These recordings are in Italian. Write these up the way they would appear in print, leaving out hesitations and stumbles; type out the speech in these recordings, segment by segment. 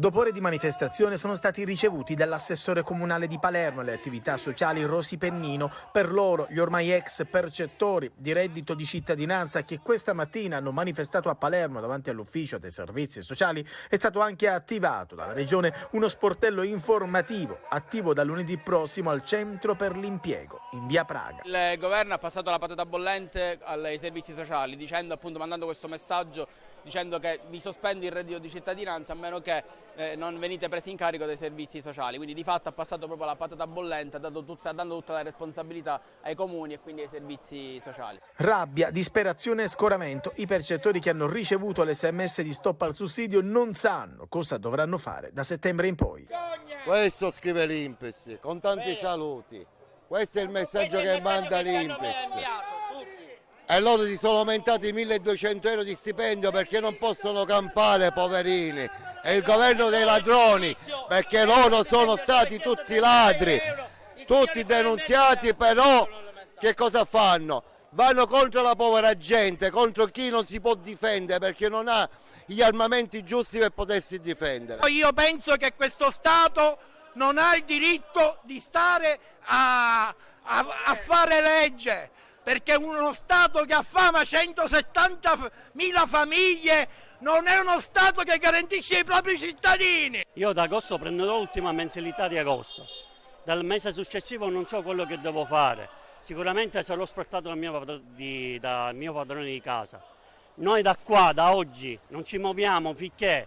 Dopo ore di manifestazione sono stati ricevuti dall'assessore comunale di Palermo alle attività sociali Rosi Pennino. Per loro, gli ormai ex percettori di reddito di cittadinanza che questa mattina hanno manifestato a Palermo davanti all'ufficio dei servizi sociali, è stato anche attivato dalla Regione uno sportello informativo attivo da lunedì prossimo al Centro per l'Impiego in via Praga. Il governo ha passato la patata bollente ai servizi sociali dicendo, appunto, mandando questo messaggio dicendo che vi sospende il reddito di cittadinanza a meno che non venite presi in carico dai servizi sociali. Quindi di fatto ha passato proprio la patata bollente, dando tutta la responsabilità ai comuni e quindi ai servizi sociali. Rabbia, disperazione e scoramento. I percettori che hanno ricevuto l'SMS di stop al sussidio non sanno cosa dovranno fare da settembre in poi. Questo scrive l'Inps, con tanti saluti. Questo è il messaggio che manda l'Inps. E loro si sono aumentati 1.200 euro di stipendio perché non possono campare, poverini. È il governo dei ladroni, perché loro sono stati tutti ladri, tutti denunziati, però che cosa fanno? Vanno contro la povera gente, contro chi non si può difendere perché non ha gli armamenti giusti per potersi difendere. Io penso che questo Stato non ha il diritto di stare a fare legge, perché uno Stato che affama 170.000 famiglie non è uno Stato che garantisce i propri cittadini. Io ad agosto prenderò l'ultima mensilità di agosto, dal mese successivo non so quello che devo fare, sicuramente sarò sportato dal mio padrone di casa. Noi da qua, da oggi, non ci muoviamo finché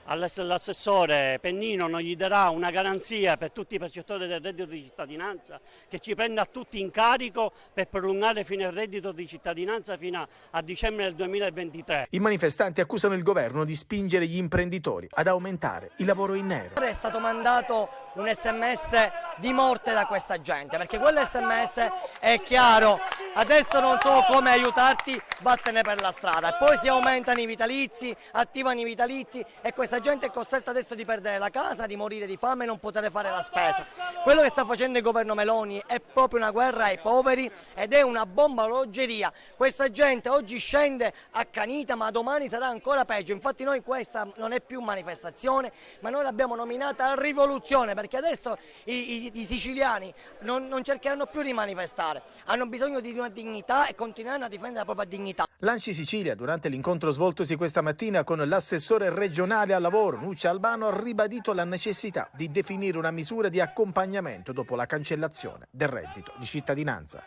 l'assessore Pennino non gli darà una garanzia per tutti i percettori del reddito di cittadinanza che ci prenda tutti in carico per prolungare fino al reddito di cittadinanza fino a dicembre del 2023. I manifestanti accusano il governo di spingere gli imprenditori ad aumentare il lavoro in nero. È stato mandato un SMS di morte da questa gente, perché quell'SMS è chiaro, adesso non so come aiutarti, vattene per la strada. E poi si aumentano i vitalizi, attivano i vitalizi e questa gente è costretta adesso di perdere la casa, di morire di fame e non poter fare la spesa. Quello che sta facendo il governo Meloni è proprio una guerra ai poveri ed è una bomba orologeria. Questa gente oggi scende accanita, ma domani sarà ancora peggio. Infatti noi questa non è più manifestazione, ma noi l'abbiamo nominata rivoluzione, perché adesso i siciliani non cercheranno più di manifestare, hanno bisogno di una dignità e continueranno a difendere la propria dignità. L'Anci Sicilia, durante l'incontro svoltosi questa mattina con l'assessore regionale al lavoro Nuccia Albano, ha ribadito la necessità di definire una misura di accompagnamento dopo la cancellazione del reddito di cittadinanza.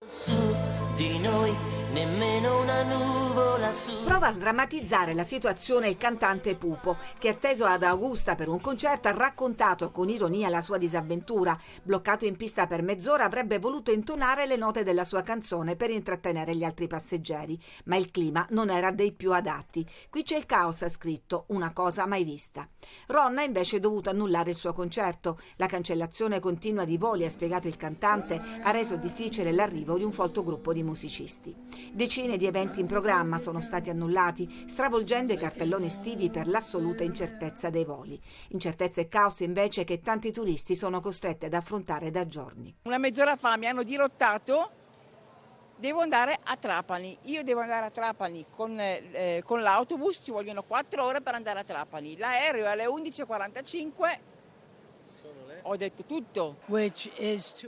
Su di noi nemmeno una nuvola su. Prova a sdrammatizzare la situazione il cantante Pupo, che atteso ad Augusta per un concerto ha raccontato con ironia la sua disavventura. Bloccato in pista per mezz'ora avrebbe voluto intonare le note della sua canzone per intrattenere gli altri passeggeri, ma il clima non era dei più adatti. Qui c'è il caos, ha scritto, una cosa mai vista. Ron ha invece dovuto annullare il suo concerto. La cancellazione continua di voli, ha spiegato il cantante, ha reso difficile l'arrivo di un folto gruppo di musicisti. Decine di eventi in programma sono stati annullati, stravolgendo i cartelloni estivi per l'assoluta incertezza dei voli. Incertezza e caos invece che tanti turisti sono costretti ad affrontare da giorni. Una mezz'ora fa mi hanno dirottato, devo andare a Trapani. Io devo andare a Trapani con l'autobus, ci vogliono 4 ore per andare a Trapani. L'aereo è alle 11:45. Ho detto tutto.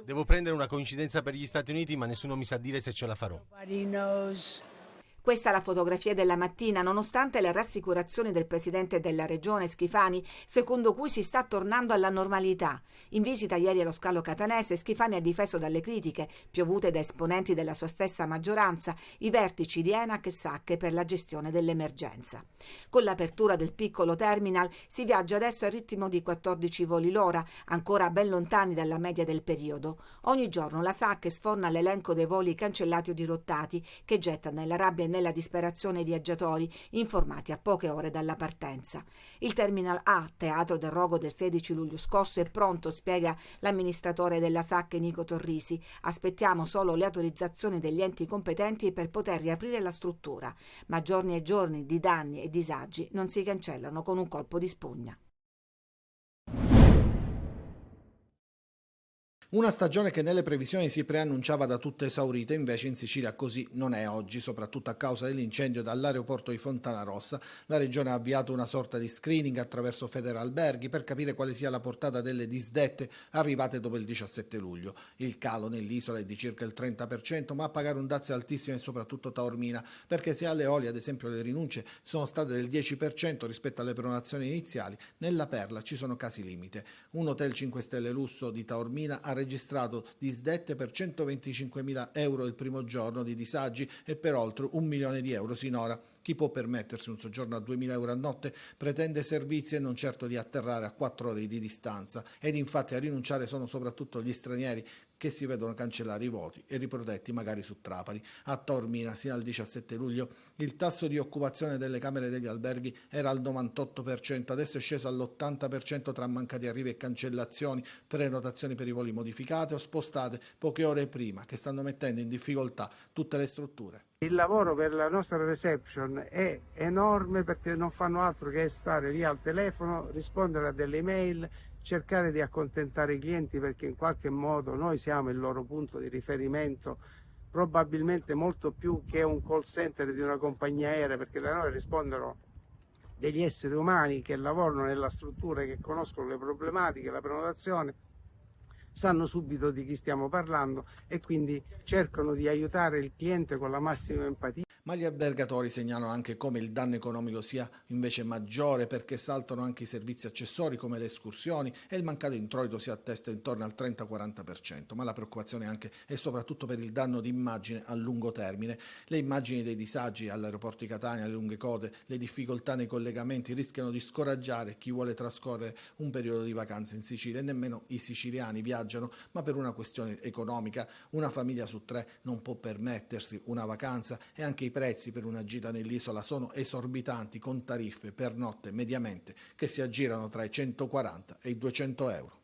Devo prendere una coincidenza per gli Stati Uniti, ma nessuno mi sa dire se ce la farò. Questa è la fotografia della mattina, nonostante le rassicurazioni del presidente della regione Schifani, secondo cui si sta tornando alla normalità. In visita ieri allo scalo catanese, Schifani ha difeso dalle critiche, piovute da esponenti della sua stessa maggioranza, i vertici di Enac e SAC per la gestione dell'emergenza. Con l'apertura del piccolo terminal si viaggia adesso al ritmo di 14 voli l'ora, ancora ben lontani dalla media del periodo. Ogni giorno la SAC sforna l'elenco dei voli cancellati o dirottati, che getta nella rabbia e nella disperazione i viaggiatori informati a poche ore dalla partenza. Il Terminal A, teatro del rogo del 16 luglio scorso, è pronto, spiega l'amministratore della SAC Nico Torrisi. Aspettiamo solo le autorizzazioni degli enti competenti per poter riaprire la struttura, ma giorni e giorni di danni e disagi non si cancellano con un colpo di spugna. Una stagione che nelle previsioni si preannunciava da tutto esaurita, invece in Sicilia così non è oggi, soprattutto a causa dell'incendio dall'aeroporto di Fontanarossa. La Regione ha avviato una sorta di screening attraverso Federalberghi per capire quale sia la portata delle disdette arrivate dopo il 17 luglio. Il calo nell'isola è di circa il 30%, ma a pagare un dazio altissimo è soprattutto Taormina, perché se alle Eolie ad esempio le rinunce sono state del 10% rispetto alle prenotazioni iniziali, nella Perla ci sono casi limite. Un hotel 5 stelle lusso di Taormina ha registrato disdette per 125.000 euro il primo giorno di disagi e per oltre 1 milione di euro sinora. Chi può permettersi un soggiorno a 2.000 euro a notte pretende servizi e non certo di atterrare a 4 ore di distanza. Ed infatti a rinunciare sono soprattutto gli stranieri che si vedono cancellare i voti e riprodetti magari su Trapani. A Taormina, sino al 17 luglio, il tasso di occupazione delle camere degli alberghi era al 98%, adesso è sceso all'80% tra mancati arrivi e cancellazioni, prenotazioni per i voli modificate o spostate poche ore prima, che stanno mettendo in difficoltà tutte le strutture. Il lavoro per la nostra reception è enorme perché non fanno altro che stare lì al telefono, rispondere a delle email, cercare di accontentare i clienti perché in qualche modo noi siamo il loro punto di riferimento, probabilmente molto più che un call center di una compagnia aerea, perché da noi rispondono degli esseri umani che lavorano nella struttura, che conoscono le problematiche, la prenotazione, sanno subito di chi stiamo parlando e quindi cercano di aiutare il cliente con la massima empatia. Ma gli albergatori segnalano anche come il danno economico sia invece maggiore perché saltano anche i servizi accessori come le escursioni e il mancato introito si attesta intorno al 30-40%, ma la preoccupazione anche e soprattutto per il danno di immagine a lungo termine. Le immagini dei disagi all'aeroporto di Catania, le lunghe code, le difficoltà nei collegamenti rischiano di scoraggiare chi vuole trascorrere un periodo di vacanze in Sicilia e nemmeno i siciliani viaggiano, ma per una questione economica una famiglia su 3 non può permettersi una vacanza e anche i prezzi per una gita nell'isola sono esorbitanti con tariffe per notte mediamente che si aggirano tra i 140 e i 200 euro.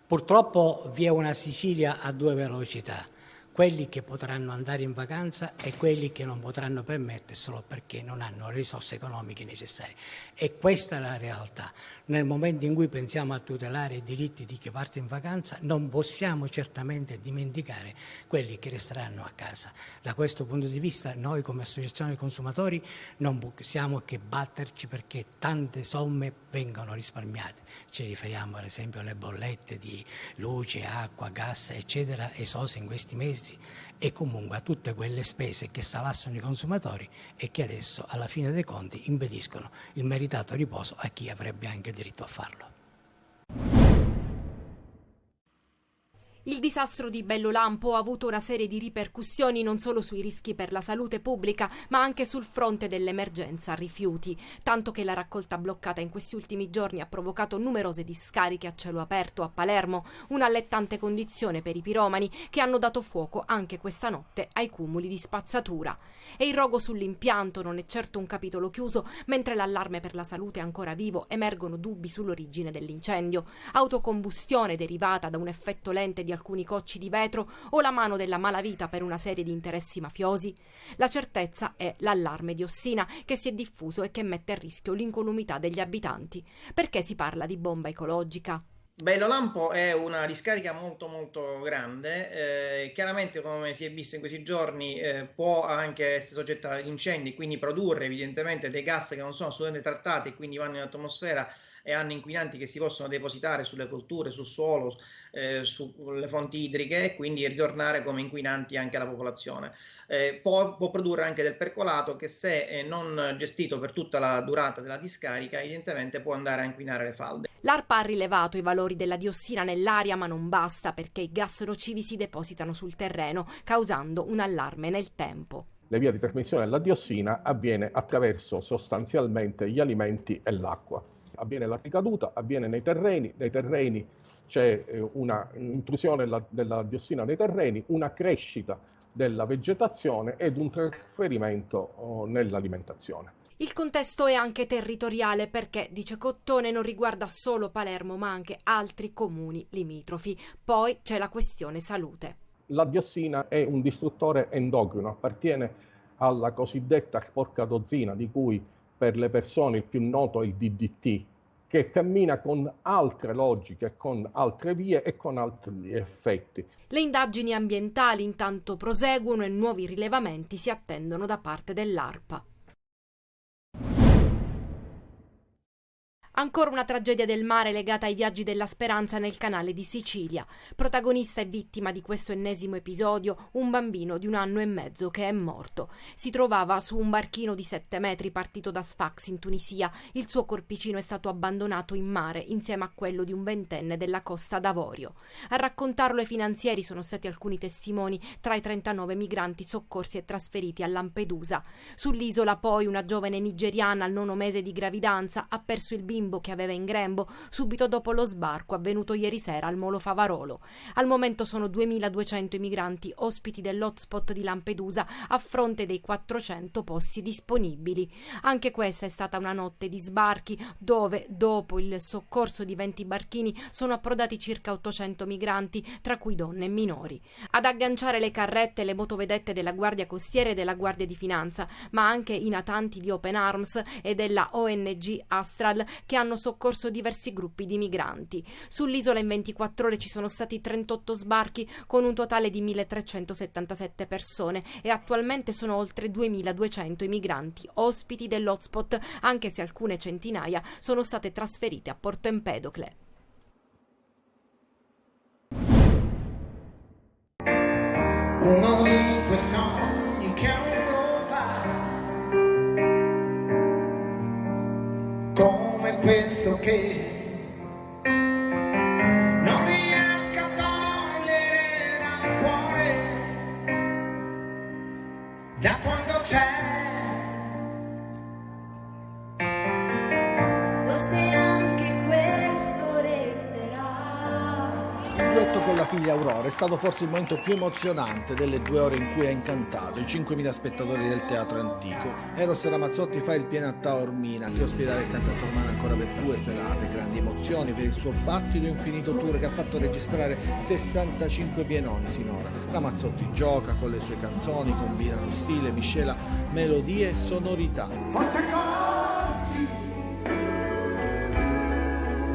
Purtroppo vi è una Sicilia a 2 velocità, quelli che potranno andare in vacanza e quelli che non potranno permetterselo perché non hanno le risorse economiche necessarie. E questa è la realtà. Nel momento in cui pensiamo a tutelare i diritti di chi parte in vacanza, non possiamo certamente dimenticare quelli che resteranno a casa. Da questo punto di vista noi come associazione dei consumatori non possiamo che batterci perché tante somme vengono risparmiate. Ci riferiamo ad esempio alle bollette di luce, acqua, gas, eccetera, esose in questi mesi e comunque a tutte quelle spese che salassano i consumatori e che adesso alla fine dei conti impediscono il meritato riposo a chi avrebbe anche diritto a farlo. Il disastro di Bellolampo ha avuto una serie di ripercussioni non solo sui rischi per la salute pubblica, ma anche sul fronte dell'emergenza rifiuti, tanto che la raccolta bloccata in questi ultimi giorni ha provocato numerose discariche a cielo aperto a Palermo, un'allettante condizione per i piromani che hanno dato fuoco anche questa notte ai cumuli di spazzatura. E il rogo sull'impianto non è certo un capitolo chiuso, mentre l'allarme per la salute è ancora vivo, emergono dubbi sull'origine dell'incendio. Autocombustione derivata da un effetto lente di alcuni cocci di vetro o la mano della malavita per una serie di interessi mafiosi? La certezza è l'allarme diossina che si è diffuso e che mette a rischio l'incolumità degli abitanti. Perché si parla di bomba ecologica? Bellolampo è una discarica molto grande, chiaramente come si è visto in questi giorni può anche essere soggetta agli incendi, quindi produrre evidentemente dei gas che non sono assolutamente trattati e quindi vanno in atmosfera e hanno inquinanti che si possono depositare sulle colture, sul suolo, sulle fonti idriche e quindi ritornare come inquinanti anche alla popolazione. Può produrre anche del percolato che se non gestito per tutta la durata della discarica evidentemente può andare a inquinare le falde. L'ARPA ha rilevato i valori della diossina nell'aria, ma non basta perché i gas nocivi si depositano sul terreno, causando un allarme nel tempo. La via di trasmissione della diossina avviene attraverso sostanzialmente gli alimenti e l'acqua. Avviene la ricaduta, avviene nei terreni c'è una intrusione della diossina nei terreni, una crescita della vegetazione ed un trasferimento nell'alimentazione. Il contesto è anche territoriale perché, dice Cottone, non riguarda solo Palermo ma anche altri comuni limitrofi. Poi c'è la questione salute. La diossina è un distruttore endocrino, appartiene alla cosiddetta sporca dozzina, di cui per le persone il più noto è il DDT, che cammina con altre logiche, con altre vie e con altri effetti. Le indagini ambientali intanto proseguono e nuovi rilevamenti si attendono da parte dell'ARPA. Ancora una tragedia del mare legata ai viaggi della speranza nel canale di Sicilia. Protagonista e vittima di questo ennesimo episodio, un bambino di 1 anno e mezzo che è morto. Si trovava su un barchino di 7 metri partito da Sfax in Tunisia. Il suo corpicino è stato abbandonato in mare insieme a quello di un 20enne della Costa d'Avorio. A raccontarlo ai finanzieri sono stati alcuni testimoni tra i 39 migranti soccorsi e trasferiti a Lampedusa. Sull'isola poi una giovane nigeriana al 9° mese di gravidanza ha perso il bimbo che aveva in grembo subito dopo lo sbarco avvenuto ieri sera al Molo Favarolo. Al momento sono 2.200 i migranti ospiti dell'hotspot di Lampedusa a fronte dei 400 posti disponibili. Anche questa è stata una notte di sbarchi dove, dopo il soccorso di 20 barchini, sono approdati circa 800 migranti, tra cui donne e minori. Ad agganciare le carrette le motovedette della Guardia Costiera e della Guardia di Finanza, ma anche i natanti di Open Arms e della ONG Astral che hanno soccorso diversi gruppi di migranti. Sull'isola in 24 ore ci sono stati 38 sbarchi con un totale di 1.377 persone e attualmente sono oltre 2.200 i migranti ospiti dell'hotspot, anche se alcune centinaia sono state trasferite a Porto Empedocle. Uno di quei sogni che uno fa, come questo che non riesco a togliere dal cuore da quando c'è. Forse anche questo resterà. Il duetto con la figlia Aurora è stato forse il momento più emozionante delle 2 ore in cui ha incantato i 5.000 spettatori del Teatro Antico. Eros Ramazzotti fa il pieno a Taormina, che ospiterà il cantautore romano ancora per 2 serate. Grandi emozioni per il suo battido e infinito tour che ha fatto registrare 65 pienoni sinora. Ramazzotti gioca con le sue canzoni, combinano stile, miscela melodie e sonorità. Forse oggi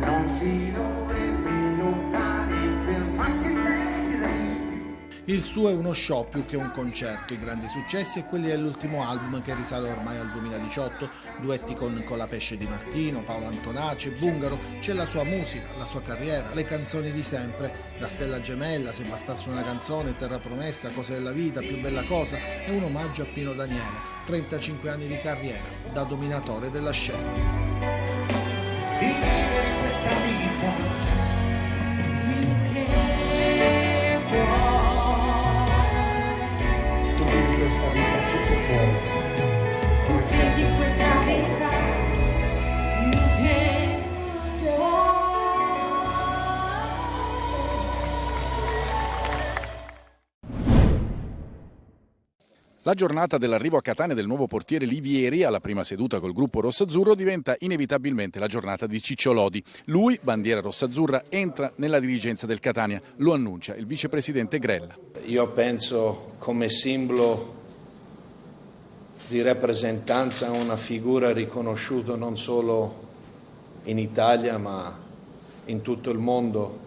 non si dovrebbe lottare per farsi sentire di più. Il suo è uno show più che un concerto, i grandi successi e quelli dell'ultimo album che risale ormai al 2018, duetti con Colapesce Di Martino, Paolo Antonaci e Bungaro, c'è la sua musica, la sua carriera, le canzoni di sempre, da Stella Gemella, Se bastasse una canzone, Terra Promessa, Cose della vita, Più bella cosa, è un omaggio a Pino Daniele, 35 anni di carriera, da dominatore della scena. Vivere questa vita questa vita tutto puoi, Di questa vita che La giornata dell'arrivo a Catania del nuovo portiere Livieri alla prima seduta col gruppo rossazzurro diventa inevitabilmente la giornata di Ciccio Lodi. Lui, bandiera rossazzurra, entra nella dirigenza del Catania, lo annuncia il vicepresidente Grella. Io penso come simbolo di rappresentanza una figura riconosciuta non solo in Italia ma in tutto il mondo.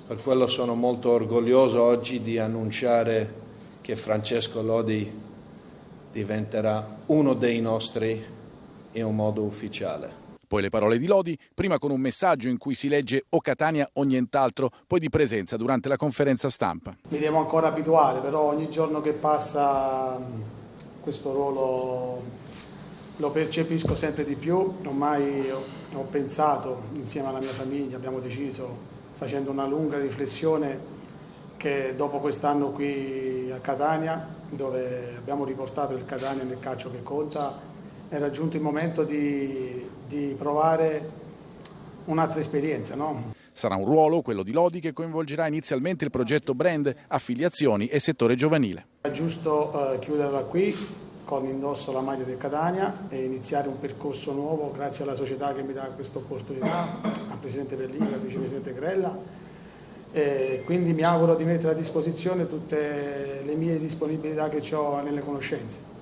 Per quello sono molto orgoglioso oggi di annunciare che Francesco Lodi diventerà uno dei nostri in un modo ufficiale. Poi le parole di Lodi, prima con un messaggio in cui si legge o Catania o nient'altro, poi di presenza durante la conferenza stampa. Mi devo ancora abituare, però ogni giorno che passa questo ruolo lo percepisco sempre di più. Ormai ho pensato insieme alla mia famiglia, abbiamo deciso, facendo una lunga riflessione, che dopo quest'anno qui a Catania, dove abbiamo riportato il Catania nel calcio che conta, era giunto il momento di provare un'altra esperienza, no? Sarà un ruolo, quello di Lodi, che coinvolgerà inizialmente il progetto brand, affiliazioni e settore giovanile. È giusto chiuderla qui con indosso la maglia del Catania e iniziare un percorso nuovo grazie alla società che mi dà questa opportunità, al Presidente Berlini, al Vicepresidente Grella. Quindi mi auguro di mettere a disposizione tutte le mie disponibilità che ho nelle conoscenze.